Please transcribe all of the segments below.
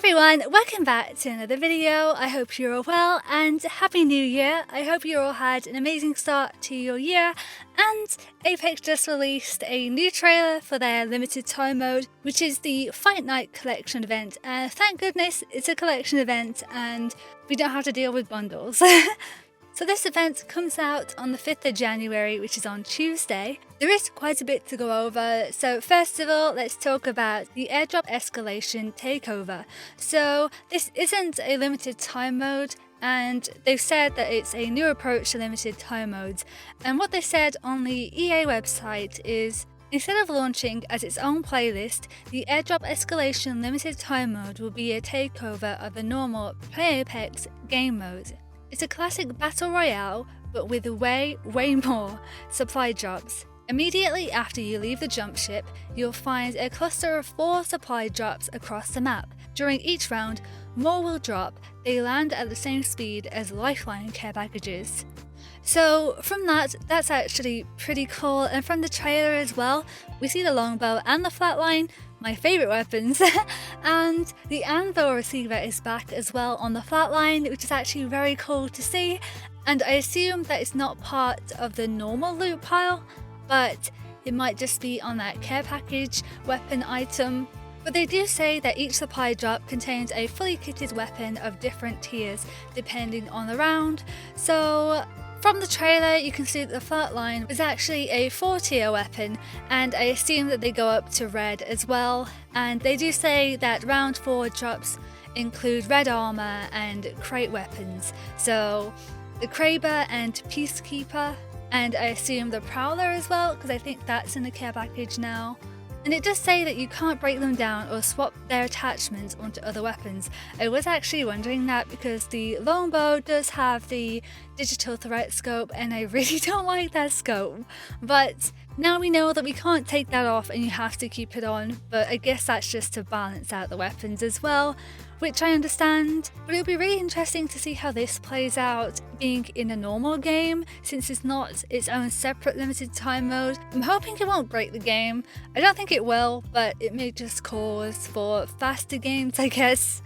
everyone, welcome back to another video. I hope you're all well and Happy New Year. I hope you all had an amazing start to your year, and Apex just released a new trailer for their limited time mode, which is the Fight Night collection event, and thank goodness it's a collection event and we don't have to deal with bundles. So this event comes out on the 5th of January, which is on Tuesday. There is quite a bit to go over, so first of all, let's talk about the Airdrop Escalation Takeover. So this isn't a limited time mode, and they've said that it's a new approach to limited time modes. And what they said on the EA website is, instead of launching as its own playlist, the Airdrop Escalation Limited Time Mode will be a takeover of the normal Play Apex game mode. It's a classic battle royale, but with way more supply drops. Immediately after you leave the jump ship, you'll find a cluster of 4 supply drops across the map. During each round, more will drop. They land at the same speed as lifeline care packages. So from that's actually pretty cool, and from the trailer as well, we see the longbow and the flatline, my favourite weapons, and the anvil receiver is back as well on the flatline, which is actually very cool to see. And I assume that it's not part of the normal loot pile, but it might just be on that care package weapon item. But they do say that each supply drop contains a fully kitted weapon of different tiers depending on the round. So from the trailer, you can see that the flatline is actually a 4-tier weapon, and I assume that they go up to red as well. And they do say that round 4 drops include red armor and crate weapons. So the Kraber and Peacekeeper, and I assume the Prowler as well, because I think that's in the care package now. And it does say that you can't break them down or swap their attachments onto other weapons. I was actually wondering that because the longbow does have the digital threat scope and I really don't like that scope. But now we know that we can't take that off and you have to keep it on, but I guess that's just to balance out the weapons as well, which I understand. But it'll be really interesting to see how this plays out being in a normal game, since it's not its own separate limited time mode. I'm hoping it won't break the game. I don't think it will, but it may just cause for faster games, I guess.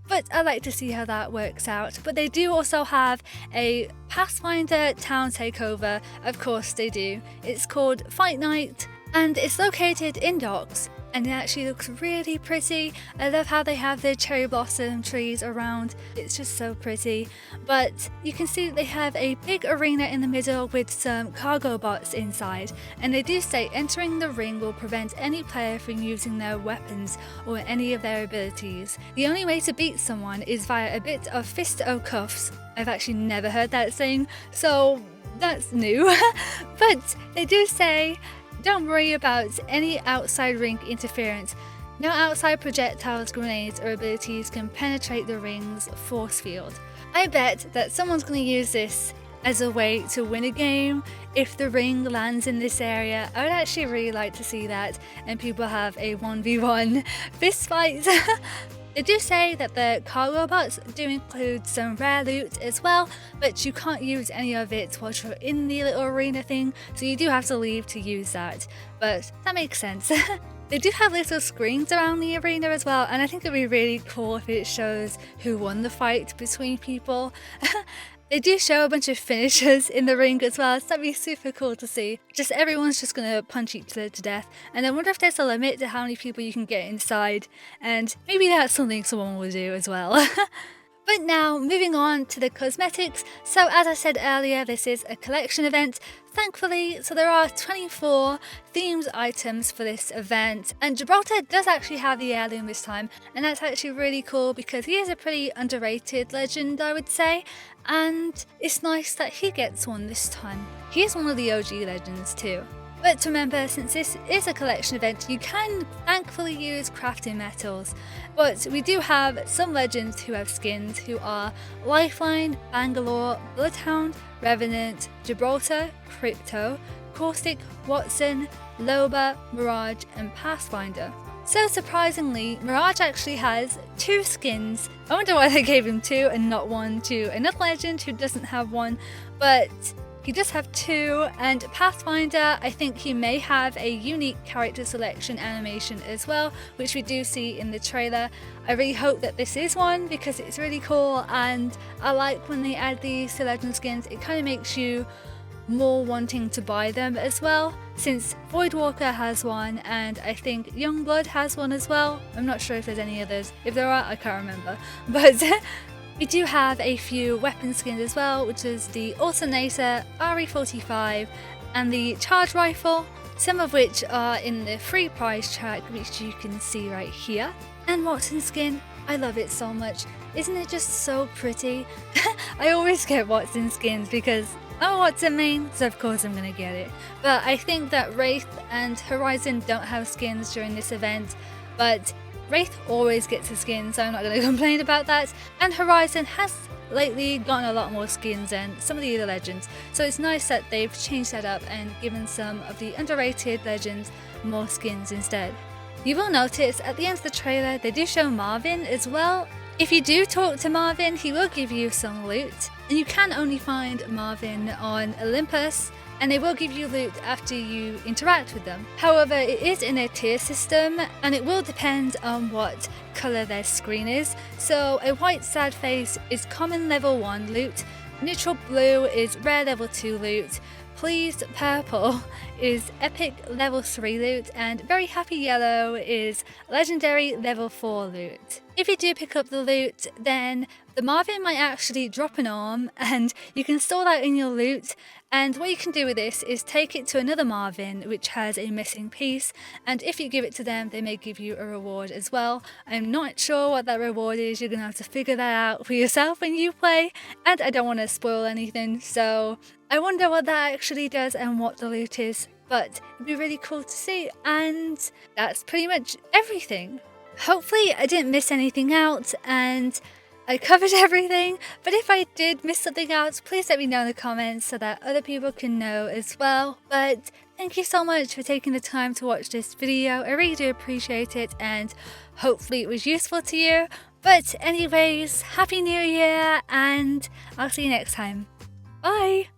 But I like to see how that works out. But they do also have a Pathfinder town takeover, of course they do. It's called Fight Night, and it's located in docks, and it actually looks really pretty. I love how they have the cherry blossom trees around. It's just so pretty. But you can see that they have a big arena in the middle with some cargo bots inside, and they do say entering the ring will prevent any player from using their weapons or any of their abilities. The only way to beat someone is via a bit of fist o' cuffs. I've actually never heard that saying, so that's new. But they do say, don't worry about any outside ring interference. No outside projectiles, grenades, or abilities can penetrate the ring's force field. I bet that someone's going to use this as a way to win a game. If the ring lands in this area, I would actually really like to see that, and people have a 1v1 fist fight. They do say that the cargo bots do include some rare loot as well, but you can't use any of it while you're in the little arena thing, so you do have to leave to use that. But that makes sense. They do have little screens around the arena as well, and I think it'd be really cool if it shows who won the fight between people. They do show a bunch of finishers in the ring as well, so that'd be super cool to see. Just everyone's just gonna punch each other to death, and I wonder if there's a limit to how many people you can get inside, and maybe that's something someone will do as well. But now, moving on to the cosmetics. So as I said earlier, this is a collection event, thankfully, so there are 24 themed items for this event, and Gibraltar does actually have the heirloom this time, and that's actually really cool because he is a pretty underrated legend, I would say, and it's nice that he gets one this time. He is one of the OG legends too. But remember, since this is a collection event, you can thankfully use crafting metals. But we do have some legends who have skins who are Lifeline, Bangalore, Bloodhound, Revenant, Gibraltar, Crypto, Caustic, Wattson, Loba, Mirage, and Pathfinder. So surprisingly, Mirage actually has 2 skins. I wonder why they gave him 2 and not 1 to another legend who doesn't have one, but He does have 2, and Pathfinder, I think he may have a unique character selection animation as well, which we do see in the trailer. I really hope that this is one because it's really cool, and I like when they add these to Legend skins. It kind of makes you more wanting to buy them as well, since Voidwalker has one and I think Youngblood has one as well. I'm not sure if there's any others. If there are, I can't remember. But we do have a few weapon skins as well, which is the Alternator, RE45 and the Charge Rifle, some of which are in the free prize track, which you can see right here. And Wattson skin, I love it so much. Isn't it just so pretty? I always get Wattson skins because I'm a Wattson main, so of course I'm gonna get it. But I think that Wraith and Horizon don't have skins during this event, but Wraith always gets a skin, so I'm not gonna complain about that. And Horizon has lately gotten a lot more skins than some of the other legends, so it's nice that they've changed that up and given some of the underrated legends more skins instead. You will notice at the end of the trailer they do show Marvin as well. If you do talk to Marvin, he will give you some loot, and you can only find Marvin on Olympus, and they will give you loot after you interact with them. However, it is in a tier system, and it will depend on what colour their screen is. So a white sad face is common level 1 loot, neutral blue is rare level 2 loot, pleased purple is epic level 3 loot, and very happy yellow is legendary level 4 loot. If you do pick up the loot, then the Marvin might actually drop an arm, and you can store that in your loot. And what you can do with this is take it to another Marvin which has a missing piece, and if you give it to them, they may give you a reward as well. I'm not sure what that reward is. You're gonna have to figure that out for yourself when you play, and I don't want to spoil anything, so I wonder what that actually does and what the loot is, but it'd be really cool to see. And that's pretty much everything. Hopefully I didn't miss anything out and I covered everything, but if I did miss something out, please let me know in the comments so that other people can know as well. But thank you so much for taking the time to watch this video. I really do appreciate it, and hopefully it was useful to you. But anyways, Happy New Year, and I'll see you next time. Bye!